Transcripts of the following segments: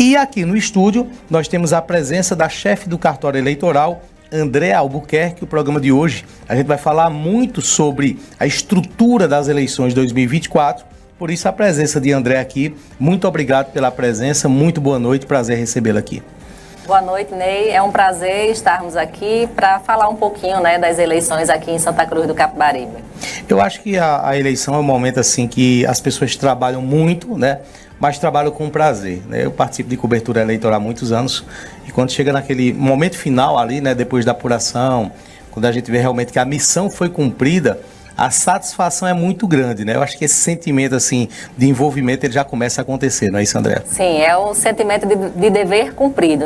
E aqui no estúdio nós temos a presença da chefe do cartório eleitoral, Andréa Albuquerque. O programa de hoje a gente vai falar muito sobre a estrutura das eleições 2024, por isso a presença de Andréa aqui. Muito obrigado pela presença, muito boa noite, prazer recebê-la aqui. Boa noite, Ney. É um prazer estarmos aqui para falar um pouquinho, das eleições aqui em Santa Cruz do Capibaribe. Eu acho que a eleição é um momento assim que as pessoas trabalham muito, mas trabalham com prazer, Eu participo de cobertura eleitoral há muitos anos e quando chega naquele momento final ali, depois da apuração, quando a gente vê realmente que a missão foi cumprida, a satisfação é muito grande, Eu acho que esse sentimento assim de envolvimento ele já começa a acontecer, não é isso, Andréa? Sim, é um sentimento de dever cumprido,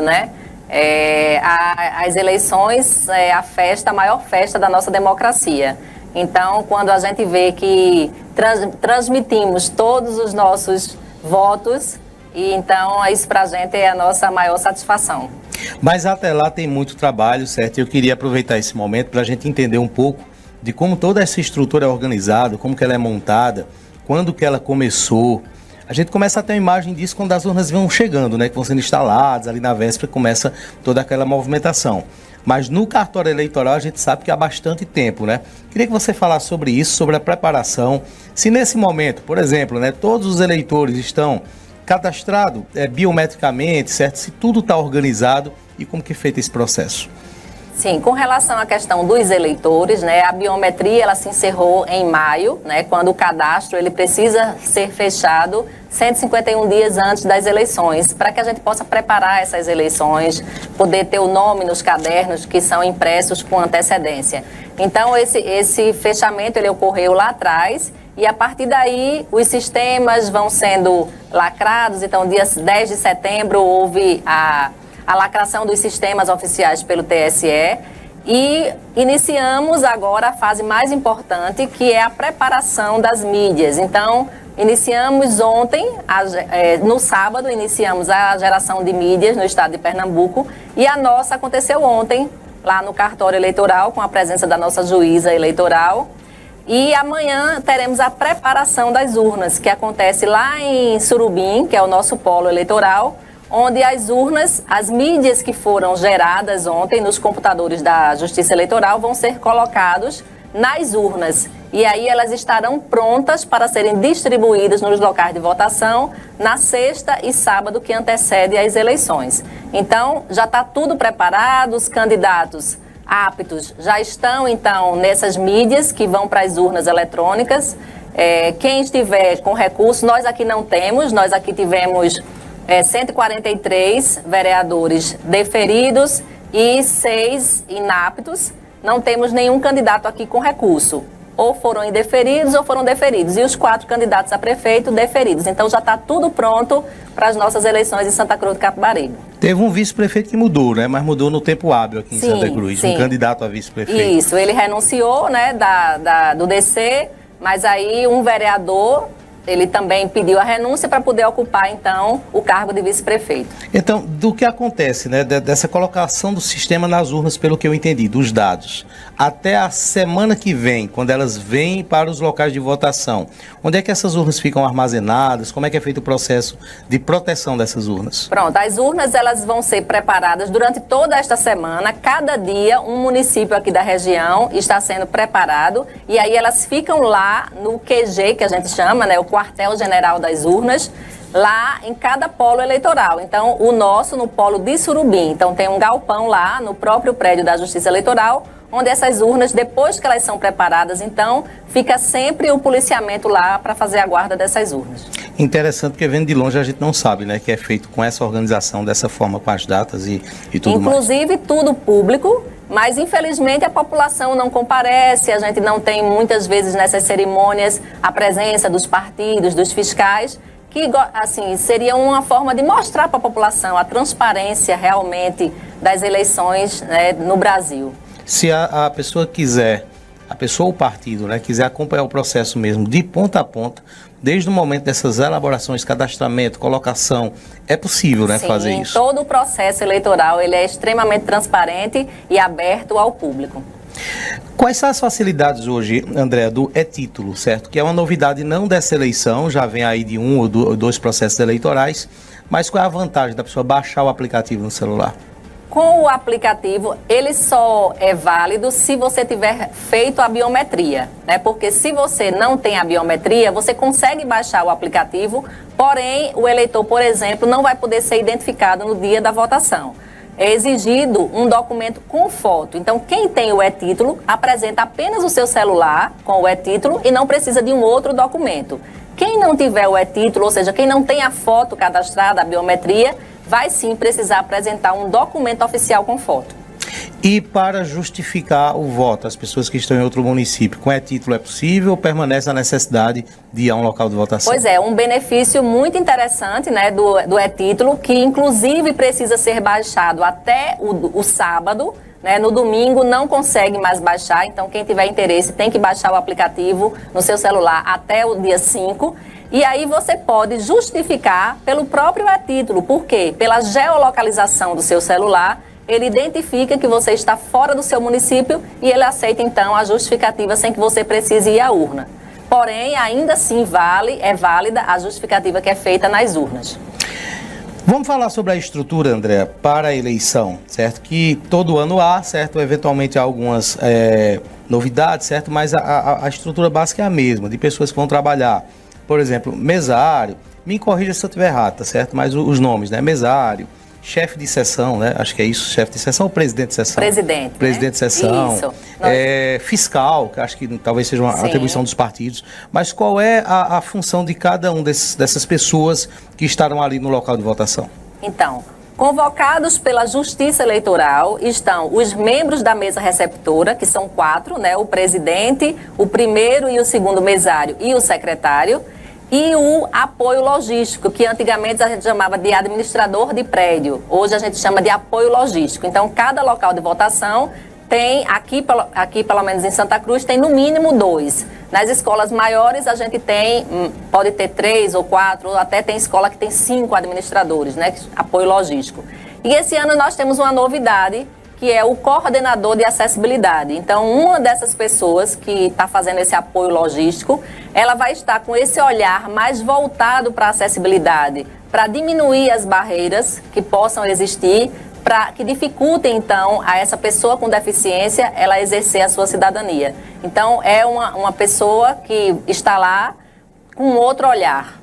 As eleições é a maior festa da nossa democracia. Então, quando a gente vê que transmitimos todos os nossos votos, e então isso pra gente é a nossa maior satisfação. Mas até lá tem muito trabalho, certo? Eu queria aproveitar esse momento para a gente entender um pouco de como toda essa estrutura é organizada, como que ela é montada, quando que ela começou. A gente começa a ter uma imagem disso quando as urnas vão chegando, que vão sendo instaladas, ali na véspera começa toda aquela movimentação. Mas no cartório eleitoral a gente sabe que há bastante tempo, Queria que você falasse sobre isso, sobre a preparação. Se nesse momento, por exemplo, todos os eleitores estão cadastrados biometricamente, certo? Se tudo está organizado e como que é feito esse processo? Sim, com relação à questão dos eleitores, a biometria ela se encerrou em maio, quando o cadastro ele precisa ser fechado 151 dias antes das eleições, para que a gente possa preparar essas eleições, poder ter o nome nos cadernos que são impressos com antecedência. Então, esse fechamento ele ocorreu lá atrás e, a partir daí, os sistemas vão sendo lacrados. Então, dia 10 de setembro, houve a lacração dos sistemas oficiais pelo TSE e iniciamos agora a fase mais importante, que é a preparação das mídias. Então, iniciamos ontem, no sábado, iniciamos a geração de mídias no estado de Pernambuco e a nossa aconteceu ontem, lá no cartório eleitoral, com a presença da nossa juíza eleitoral. E amanhã teremos a preparação das urnas, que acontece lá em Surubim, que é o nosso polo eleitoral, onde as urnas, as mídias que foram geradas ontem nos computadores da Justiça Eleitoral vão ser colocados nas urnas. E aí elas estarão prontas para serem distribuídas nos locais de votação na sexta e sábado que antecede as eleições. Então, já está tudo preparado, os candidatos aptos já estão, então, nessas mídias que vão para as urnas eletrônicas. Quem estiver com recurso, nós aqui não temos, nós aqui tivemos 143 vereadores deferidos e 6 inaptos. Não temos nenhum candidato aqui com recurso. Ou foram indeferidos ou foram deferidos. E os 4 candidatos a prefeito deferidos. Então já está tudo pronto para as nossas eleições em Santa Cruz do Capibaribe. Teve um vice-prefeito que mudou, Mas mudou no tempo hábil aqui em Santa Cruz. Sim. Um candidato a vice-prefeito. Isso, ele renunciou, do DC, mas aí um vereador, ele também pediu a renúncia para poder ocupar, então, o cargo de vice-prefeito. Então, do que acontece, dessa colocação do sistema nas urnas, pelo que eu entendi, dos dados, até a semana que vem, quando elas vêm para os locais de votação, onde é que essas urnas ficam armazenadas? Como é que é feito o processo de proteção dessas urnas? Pronto, as urnas elas vão ser preparadas durante toda esta semana. Cada dia, um município aqui da região está sendo preparado e aí elas ficam lá no QG, que a gente chama, o quartel-general das urnas, lá em cada polo eleitoral. Então, o nosso no polo de Surubim. Então, tem um galpão lá no próprio prédio da Justiça Eleitoral, onde essas urnas, depois que elas são preparadas, então, fica sempre o policiamento lá para fazer a guarda dessas urnas. Interessante, porque vendo de longe a gente não sabe, que é feito com essa organização, dessa forma, com as datas e tudo mais. Inclusive, tudo público, mas infelizmente a população não comparece, a gente não tem muitas vezes nessas cerimônias a presença dos partidos, dos fiscais, que assim, seria uma forma de mostrar para a população a transparência realmente das eleições no Brasil. Se a pessoa quiser, a pessoa ou o partido, quiser acompanhar o processo mesmo de ponta a ponta, desde o momento dessas elaborações, cadastramento, colocação, é possível, fazer isso? Sim, todo o processo eleitoral ele é extremamente transparente e aberto ao público. Quais são as facilidades hoje, André, do e-título, certo? Que é uma novidade não dessa eleição, já vem aí de 1 ou 2 processos eleitorais, Mas qual é a vantagem da pessoa baixar o aplicativo no celular? Com o aplicativo, ele só é válido se você tiver feito a biometria, né? Porque se você não tem a biometria, você consegue baixar o aplicativo, porém o eleitor, por exemplo, não vai poder ser identificado no dia da votação. É exigido um documento com foto. Então, quem tem o e-título apresenta apenas o seu celular com o e-título e não precisa de um outro documento. Quem não tiver o e-título, ou seja, quem não tem a foto cadastrada, a biometria, vai sim precisar apresentar um documento oficial com foto. E para justificar o voto, as pessoas que estão em outro município, com e-título é possível ou permanece a necessidade de ir a um local de votação? Pois é, um benefício muito interessante, né, do e-título, que inclusive precisa ser baixado até o sábado, né, no domingo não consegue mais baixar, então quem tiver interesse tem que baixar o aplicativo no seu celular até o dia 5. E aí você pode justificar pelo próprio e-título. Por quê? Pela geolocalização do seu celular, ele identifica que você está fora do seu município e ele aceita então a justificativa sem que você precise ir à urna. Porém, ainda assim é válida a justificativa que é feita nas urnas. Vamos falar sobre a estrutura, André, para a eleição, certo? Que todo ano há, certo? Eventualmente há algumas novidades, certo? Mas a estrutura básica é a mesma, de pessoas que vão trabalhar. Por exemplo, mesário, me corrija se eu estiver errado, tá certo? Mas os nomes, né? Mesário, chefe de sessão, né? Acho que é isso, chefe de sessão ou presidente de sessão? Presidente. Presidente de sessão. Isso. Fiscal, que acho que talvez seja uma atribuição dos partidos. Mas qual é a função de cada um dessas pessoas que estarão ali no local de votação? Então, convocados pela Justiça Eleitoral estão os membros da mesa receptora, que são 4, né? O presidente, o primeiro e o segundo mesário e o secretário, e o apoio logístico, que antigamente a gente chamava de administrador de prédio, hoje a gente chama de apoio logístico. Então, cada local de votação tem, aqui pelo menos em Santa Cruz, tem no mínimo 2. Nas escolas maiores a gente pode ter 3 ou 4, ou até tem escola que tem 5 administradores, né? Apoio logístico. E esse ano nós temos uma novidade, que é o coordenador de acessibilidade. Então, uma dessas pessoas que está fazendo esse apoio logístico, ela vai estar com esse olhar mais voltado para a acessibilidade, para diminuir as barreiras que possam existir, para que dificultem, então, a essa pessoa com deficiência, ela exercer a sua cidadania. Então, é uma pessoa que está lá com outro olhar.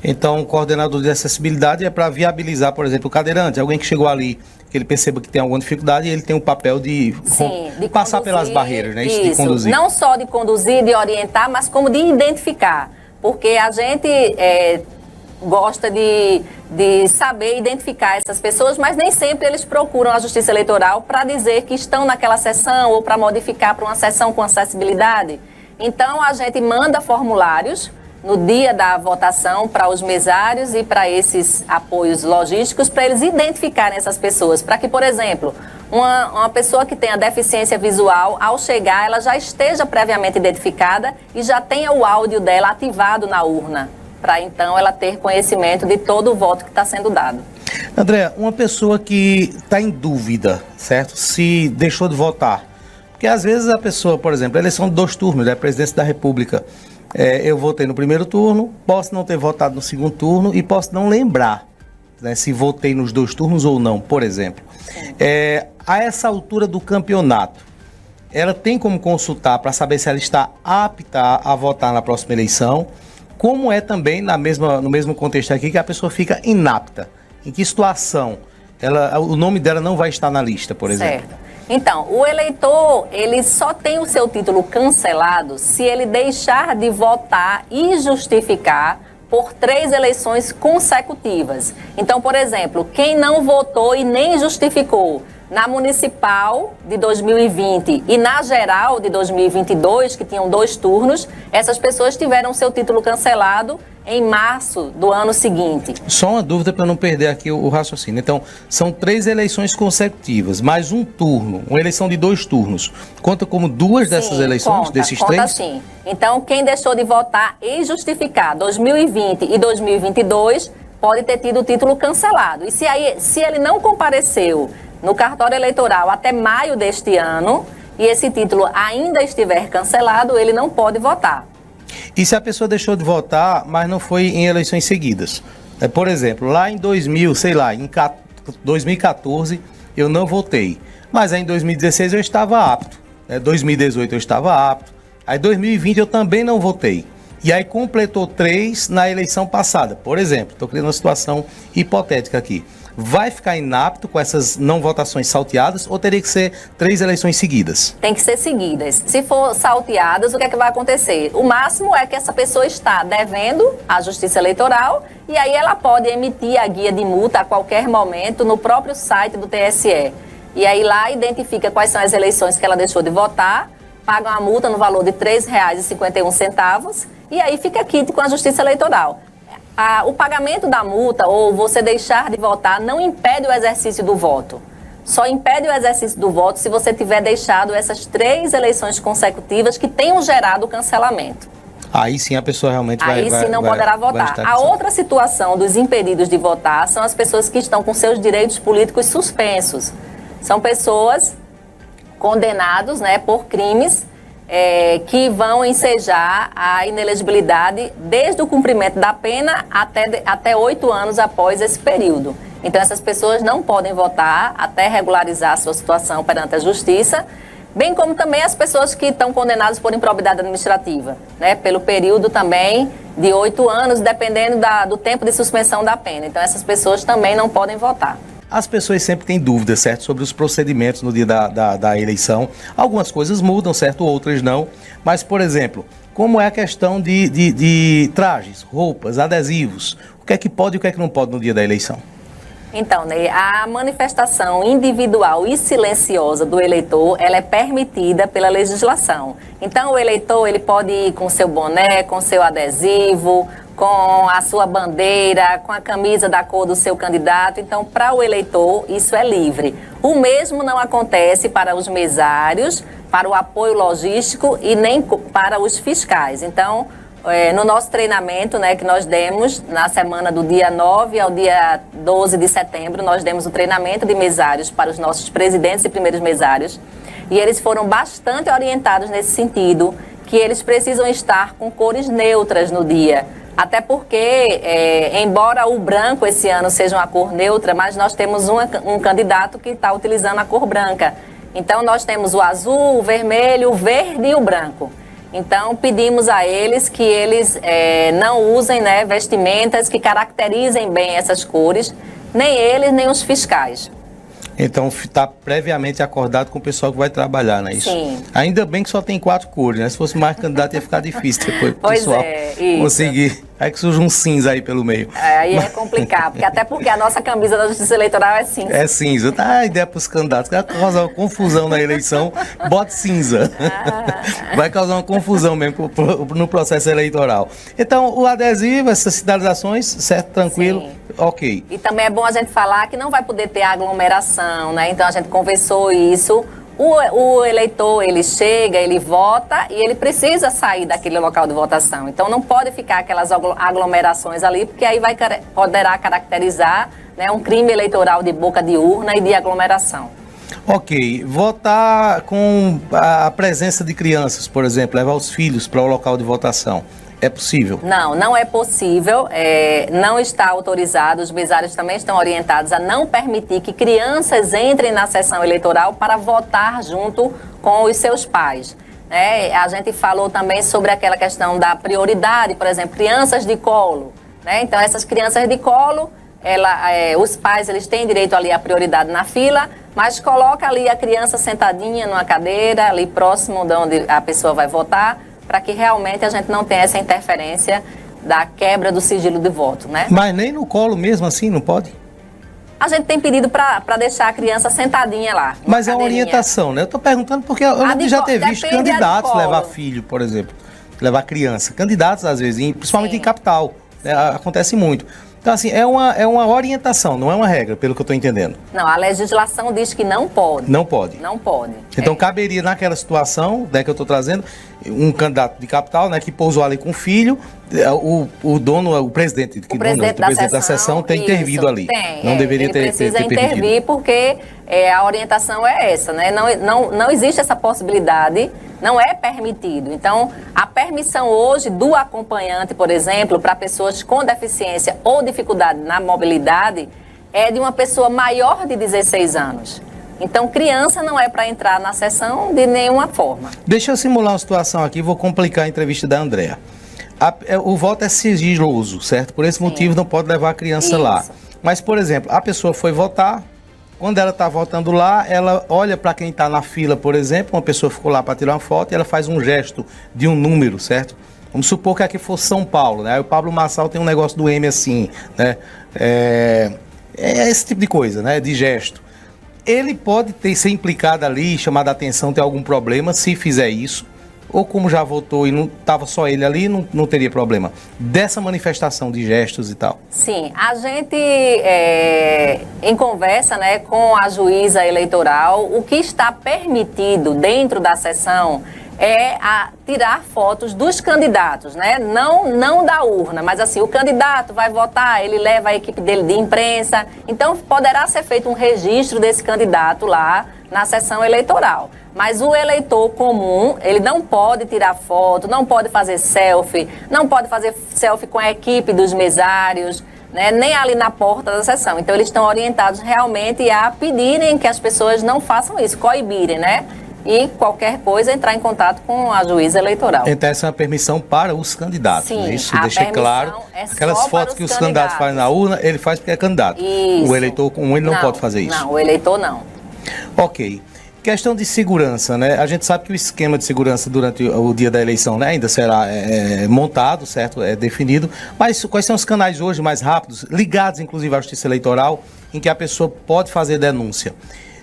Então, o coordenador de acessibilidade é para viabilizar, por exemplo, o cadeirante, alguém que chegou ali, que ele perceba que tem alguma dificuldade e ele tem o papel de passar pelas barreiras, né? Isso, de conduzir. Não só de conduzir, de orientar, mas como de identificar. Porque a gente gosta de saber identificar essas pessoas, mas nem sempre eles procuram a Justiça Eleitoral para dizer que estão naquela sessão ou para modificar para uma sessão com acessibilidade. Então, a gente manda formulários no dia da votação para os mesários e para esses apoios logísticos, para eles identificarem essas pessoas, para que, por exemplo, uma pessoa que tenha deficiência visual, ao chegar, ela já esteja previamente identificada e já tenha o áudio dela ativado na urna, para então ela ter conhecimento de todo o voto que está sendo dado. André, uma pessoa que está em dúvida, certo? Se deixou de votar, porque às vezes a pessoa, por exemplo, a eleição de 2 turnos, a presidência da República, eu votei no primeiro turno, posso não ter votado no segundo turno e posso não lembrar, né, se votei nos 2 turnos ou não, por exemplo. A essa altura do campeonato, ela tem como consultar para saber se ela está apta a votar na próxima eleição, como é também no mesmo contexto aqui que a pessoa fica inapta. Em que situação o nome dela não vai estar na lista, por exemplo? Certo. Então, o eleitor, ele só tem o seu título cancelado se ele deixar de votar e justificar por 3 eleições consecutivas. Então, por exemplo, quem não votou e nem justificou na municipal de 2020 e na geral de 2022, que tinham 2 turnos, essas pessoas tiveram seu título cancelado em março do ano seguinte. Só uma dúvida para não perder aqui o raciocínio. Então, são 3 eleições consecutivas, mais um turno, uma eleição de 2 turnos. Conta como 2 dessas eleições, desses 3? Conta sim. Então, quem deixou de votar e justificar 2020 e 2022 pode ter tido o título cancelado. E se ele não compareceu no cartório eleitoral até maio deste ano e esse título ainda estiver cancelado, ele não pode votar. E se a pessoa deixou de votar, mas não foi em eleições seguidas? Por exemplo, lá em 2000, sei lá, em 2014 eu não votei, mas aí em 2016 eu estava apto, 2018 eu estava apto, aí 2020 eu também não votei. E aí completou 3 na eleição passada, por exemplo, estou criando uma situação hipotética aqui. Vai ficar inapto com essas não votações salteadas ou teria que ser 3 eleições seguidas? Tem que ser seguidas. Se for salteadas, o que é que vai acontecer? O máximo é que essa pessoa está devendo à Justiça Eleitoral e aí ela pode emitir a guia de multa a qualquer momento no próprio site do TSE. E aí lá identifica quais são as eleições que ela deixou de votar, paga uma multa no valor de R$ 3,51 e aí fica quite com a Justiça Eleitoral. O pagamento da multa ou você deixar de votar não impede o exercício do voto. Só impede o exercício do voto se você tiver deixado essas 3 eleições consecutivas que tenham gerado o cancelamento. Aí sim a pessoa realmente Aí sim não poderá votar. A outra situação dos impedidos de votar são as pessoas que estão com seus direitos políticos suspensos. São pessoas condenados, por crimes que vão ensejar a inelegibilidade desde o cumprimento da pena até 8 anos após esse período. Então, essas pessoas não podem votar até regularizar a sua situação perante a Justiça, bem como também as pessoas que estão condenadas por improbidade administrativa, pelo período também de 8 anos, dependendo do tempo de suspensão da pena. Então, essas pessoas também não podem votar. As pessoas sempre têm dúvidas, certo, sobre os procedimentos no dia da eleição. Algumas coisas mudam, certo, outras não. Mas, por exemplo, como é a questão de trajes, roupas, adesivos? O que é que pode e o que é que não pode no dia da eleição? Então, Ney, a manifestação individual e silenciosa do eleitor, ela é permitida pela legislação. Então, o eleitor, ele pode ir com seu boné, com seu adesivo, com a sua bandeira, com a camisa da cor do seu candidato. Então, para o eleitor, isso é livre. O mesmo não acontece para os mesários, para o apoio logístico e nem para os fiscais. Então, no nosso treinamento, que nós demos na semana do dia 9 ao dia 12 de setembro, nós demos o treinamento de mesários para os nossos presidentes e primeiros mesários. E eles foram bastante orientados nesse sentido, que eles precisam estar com cores neutras no dia. Até porque, embora o branco esse ano seja uma cor neutra, mas nós temos um candidato que está utilizando a cor branca. Então, nós temos o azul, o vermelho, o verde e o branco. Então, pedimos a eles que eles não usem vestimentas que caracterizem bem essas cores, nem eles, nem os fiscais. Então, está previamente acordado com o pessoal que vai trabalhar, não é isso? Sim. Ainda bem que só tem 4 cores, né? Se fosse mais candidato ia ficar difícil depois o pessoal isso. conseguir. Aí que surge um cinza aí pelo meio. Aí é complicado, até porque a nossa camisa da Justiça Eleitoral é cinza. É cinza. Tá a ideia para os candidatos. Vai causar uma confusão na eleição, bote cinza. Vai causar uma confusão mesmo no processo eleitoral. Então, o adesivo, essas sinalizações, certo? Tranquilo? Sim. Ok. E também é bom a gente falar que não vai poder ter aglomeração, Então, a gente conversou isso. O eleitor, ele chega, ele vota e ele precisa sair daquele local de votação. Então, não pode ficar aquelas aglomerações ali, porque aí poderá caracterizar um crime eleitoral de boca de urna e de aglomeração. Ok. Votar com a presença de crianças, por exemplo, levar os filhos para o local de votação. É possível? Não é possível, não está autorizado, os mesários também estão orientados a não permitir que crianças entrem na sessão eleitoral para votar junto com os seus pais. A gente falou também sobre aquela questão da prioridade, por exemplo, crianças de colo. Então, essas crianças de colo, os pais eles têm direito ali à prioridade na fila, mas coloca ali a criança sentadinha numa cadeira, ali próximo de onde a pessoa vai votar, para que realmente a gente não tenha essa interferência da quebra do sigilo de voto, Mas nem no colo mesmo assim, não pode? A gente tem pedido para deixar a criança sentadinha lá. Mas é uma orientação, Eu estou perguntando porque eu já ter visto candidatos levar filho, por exemplo, levar criança. Candidatos, às vezes, principalmente em capital, acontece muito. Então, assim, é uma orientação, não é uma regra, pelo que eu estou entendendo. Não, a legislação diz que não pode. Não pode? Não pode. Então, caberia naquela situação, que eu estou trazendo, um candidato de capital, né, que pousou ali com o filho, o dono, o presidente da sessão tem intervido ali. Não deveria ter precisa ter intervir pedido. Porque a orientação é essa, né? Não existe essa possibilidade, não é permitido. Então, a permissão hoje do acompanhante, por exemplo, para pessoas com deficiência ou dificuldade na mobilidade, é de uma pessoa maior de 16 anos. Então, criança não é para entrar na sessão de nenhuma forma. Deixa eu simular uma situação aqui, vou complicar a entrevista da Andréa. O voto é sigiloso, certo? Por esse motivo não pode levar a criança lá. Mas, por exemplo, a pessoa foi votar, quando ela está votando lá, ela olha para quem está na fila, por exemplo, uma pessoa ficou lá para tirar uma foto e ela faz um gesto de um número, certo? Vamos supor que aqui fosse São Paulo, né? Aí o Pablo Marçal tem um negócio do M assim, né? É esse tipo de coisa, né? De gesto. Ele pode ser implicado ali, chamar a atenção, ter algum problema se fizer isso, ou como já votou e não estava só ele ali, não teria problema dessa manifestação de gestos e tal. Sim, a gente, em conversa, né, com a juíza eleitoral, o que está permitido dentro da sessão é tirar fotos dos candidatos, né? Não da urna, mas assim, o candidato vai votar, ele leva a equipe dele de imprensa, então poderá ser feito um registro desse candidato lá na sessão eleitoral. Mas o eleitor comum, ele não pode tirar foto, não pode fazer selfie, não pode fazer selfie com a equipe dos mesários, né? Nem ali na porta da sessão. Então eles estão orientados realmente a pedirem que as pessoas não façam isso, coibirem, né? E qualquer coisa entrar em contato com a juíza eleitoral. Então essa é uma permissão para os candidatos, sim, né? Isso deixa claro. Aquelas fotos que os candidatos fazem na urna, ele faz porque é candidato. Isso. O eleitor comum, ele não pode fazer isso. Não, o eleitor não. Ok. Questão de segurança, né? A gente sabe que o esquema de segurança durante o dia da eleição, né, ainda será montado, certo? É definido. Mas quais são os canais hoje mais rápidos, ligados inclusive à Justiça Eleitoral, em que a pessoa pode fazer denúncia?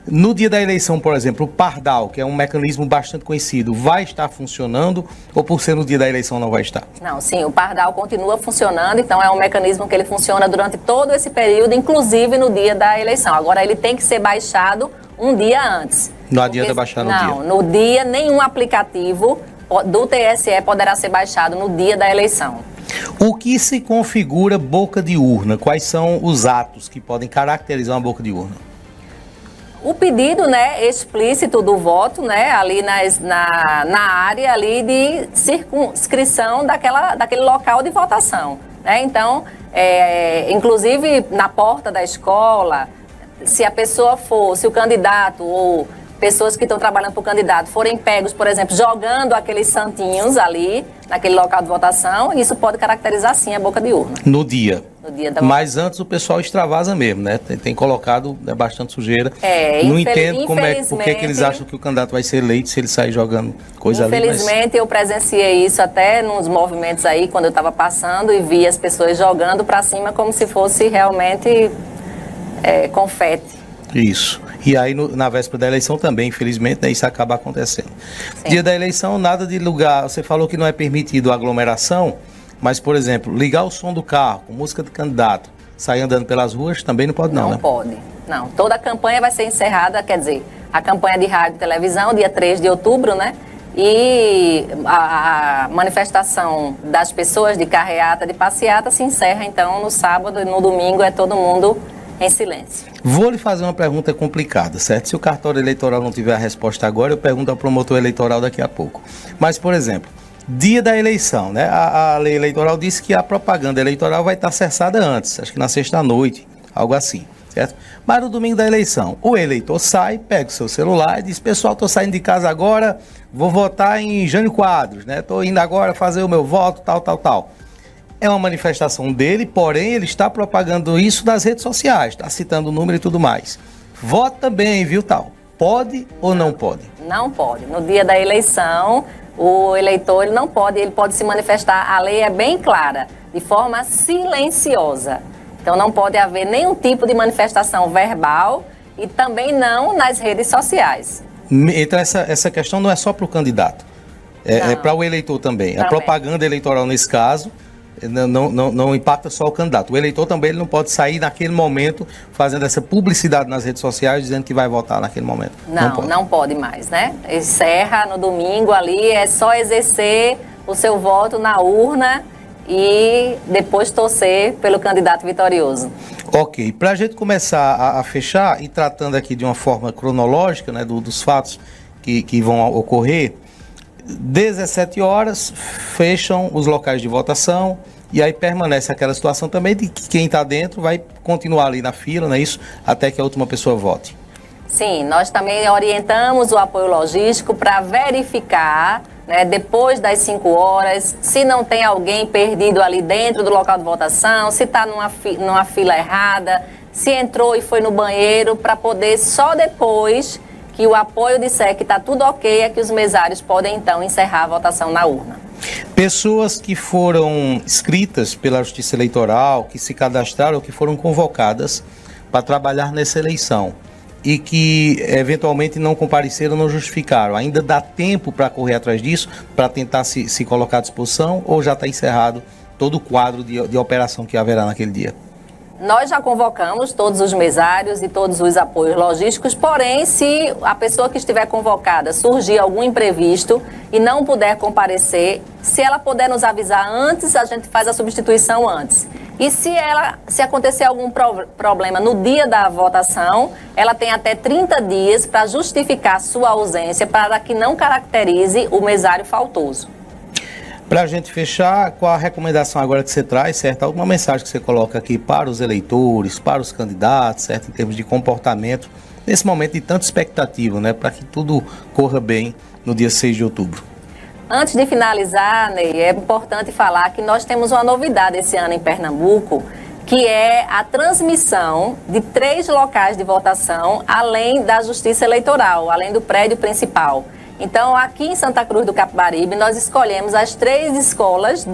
No dia da eleição, por exemplo, o Pardal, que é um mecanismo bastante conhecido, vai estar funcionando ou por ser no dia da eleição não vai estar? Não, sim, o Pardal continua funcionando, então é um mecanismo que ele funciona durante todo esse período, inclusive no dia da eleição. Agora ele tem que ser baixado um dia antes. Não adianta baixar no dia? Não, no dia nenhum aplicativo do TSE poderá ser baixado no dia da eleição. O que se configura boca de urna? Quais são os atos que podem caracterizar uma boca de urna? O pedido, né, explícito do voto, né, ali na área ali de circunscrição daquele local de votação, né? Então, inclusive na porta da escola, se a pessoa se o candidato ou pessoas que estão trabalhando para o candidato forem pegos, por exemplo, jogando aqueles santinhos ali, naquele local de votação, isso pode caracterizar, sim, a boca de urna. No dia? No dia da votação. Mas antes o pessoal extravasa mesmo, né? Tem colocado bastante sujeira. Não entendo por que eles acham que o candidato vai ser eleito se ele sair jogando coisa ali. Infelizmente, eu presenciei isso até nos movimentos aí, quando eu estava passando e vi as pessoas jogando para cima como se fosse realmente confete. Isso. E aí, na véspera da eleição também, infelizmente, né, isso acaba acontecendo. Sim. Dia da eleição, nada de lugar. Você falou que não é permitido aglomeração, mas, por exemplo, ligar o som do carro com música de candidato, sair andando pelas ruas, também não pode, não, né? Não pode. Não. Toda a campanha vai ser encerrada, quer dizer, a campanha de rádio e televisão, dia 3 de outubro, né? E a manifestação das pessoas de carreata, de passeata, se encerra, então, no sábado e no domingo é todo mundo em silêncio. Vou lhe fazer uma pergunta complicada, certo? Se o cartório eleitoral não tiver a resposta agora, eu pergunto ao promotor eleitoral daqui a pouco. Mas, por exemplo, dia da eleição, né? A lei eleitoral diz que a propaganda eleitoral vai estar cessada antes, acho que na sexta-noite, algo assim, certo? Mas no domingo da eleição, o eleitor sai, pega o seu celular e diz: pessoal, estou saindo de casa agora, vou votar em Jânio Quadros, né? Estou indo agora fazer o meu voto, tal. É uma manifestação dele, porém ele está propagando isso nas redes sociais, está citando o número e tudo mais. Vota bem, viu, tal. Pode ou não pode? Não pode. No dia da eleição, o eleitor ele não pode, ele pode se manifestar. A lei é bem clara, de forma silenciosa. Então não pode haver nenhum tipo de manifestação verbal e também não nas redes sociais. Então essa questão não é só para o candidato, é para o eleitor também. A propaganda eleitoral nesse caso não impacta só o candidato. O eleitor também ele não pode sair naquele momento fazendo essa publicidade nas redes sociais dizendo que vai votar naquele momento. Não pode mais, né? Encerra no domingo ali, é só exercer o seu voto na urna e depois torcer pelo candidato vitorioso. Ok, para a gente começar a fechar e tratando aqui de uma forma cronológica, né, dos fatos que vão ocorrer, 17 horas fecham os locais de votação e aí permanece aquela situação também de que quem está dentro vai continuar ali na fila, não é isso? Até que a última pessoa vote. Sim, nós também orientamos o apoio logístico para verificar, né, depois das 5 horas, se não tem alguém perdido ali dentro do local de votação, se está numa fila errada, se entrou e foi no banheiro, para poder só depois que o apoio disser que está tudo ok, é que os mesários podem então encerrar a votação na urna. Pessoas que foram inscritas pela Justiça Eleitoral, que se cadastraram, que foram convocadas para trabalhar nessa eleição e que eventualmente não compareceram, não justificaram. Ainda dá tempo para correr atrás disso, para tentar se colocar à disposição, ou já está encerrado todo o quadro de operação que haverá naquele dia? Nós já convocamos todos os mesários e todos os apoios logísticos, porém, se a pessoa que estiver convocada surgir algum imprevisto e não puder comparecer, se ela puder nos avisar antes, a gente faz a substituição antes. E se acontecer algum problema no dia da votação, ela tem até 30 dias para justificar sua ausência, para que não caracterize o mesário faltoso. Para a gente fechar, qual a recomendação agora que você traz, certo? Alguma mensagem que você coloca aqui para os eleitores, para os candidatos, certo? Em termos de comportamento, nesse momento de tanta expectativa, né? Para que tudo corra bem no dia 6 de outubro. Antes de finalizar, Ney, é importante falar que nós temos uma novidade esse ano em Pernambuco, que é a transmissão de 3 locais de votação, além da Justiça Eleitoral, além do prédio principal. Então, aqui em Santa Cruz do Capibaribe, nós escolhemos as 3 escolas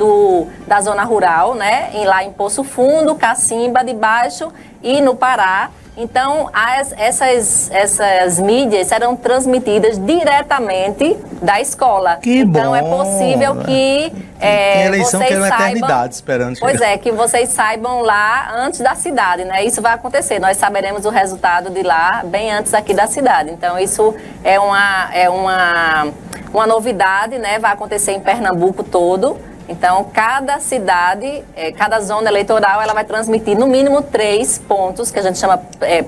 da zona rural, né? Lá em Poço Fundo, Cacimba de Baixo e no Pará. Então, essas mídias serão transmitidas diretamente da escola. Que então, bom, é possível que tem eleição vocês que é uma saibam, eternidade esperando. Pois é, que vocês saibam lá antes da cidade, né? Isso vai acontecer. Nós saberemos o resultado de lá bem antes aqui da cidade. Então, isso é uma novidade, né? Vai acontecer em Pernambuco todo. Então, cada cidade, cada zona eleitoral, ela vai transmitir no mínimo 3 pontos, que a gente chama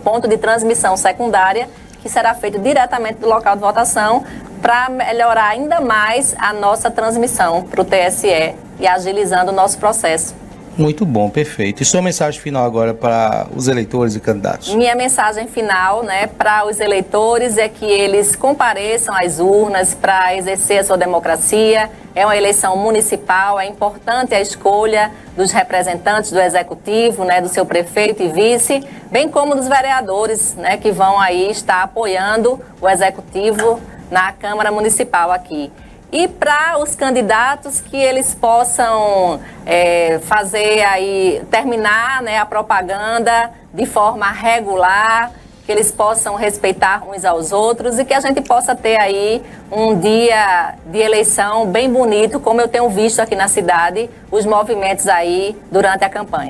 ponto de transmissão secundária, que será feito diretamente do local de votação, para melhorar ainda mais a nossa transmissão para o TSE e agilizando o nosso processo. Muito bom, perfeito. E sua mensagem final agora para os eleitores e candidatos? Minha mensagem final, né, para os eleitores é que eles compareçam às urnas para exercer a sua democracia. É uma eleição municipal, é importante a escolha dos representantes do executivo, né, do seu prefeito e vice, bem como dos vereadores, né, que vão aí estar apoiando o executivo na Câmara Municipal aqui. E para os candidatos que eles possam fazer aí, terminar, né, a propaganda de forma regular, que eles possam respeitar uns aos outros e que a gente possa ter aí um dia de eleição bem bonito, como eu tenho visto aqui na cidade, os movimentos aí durante a campanha.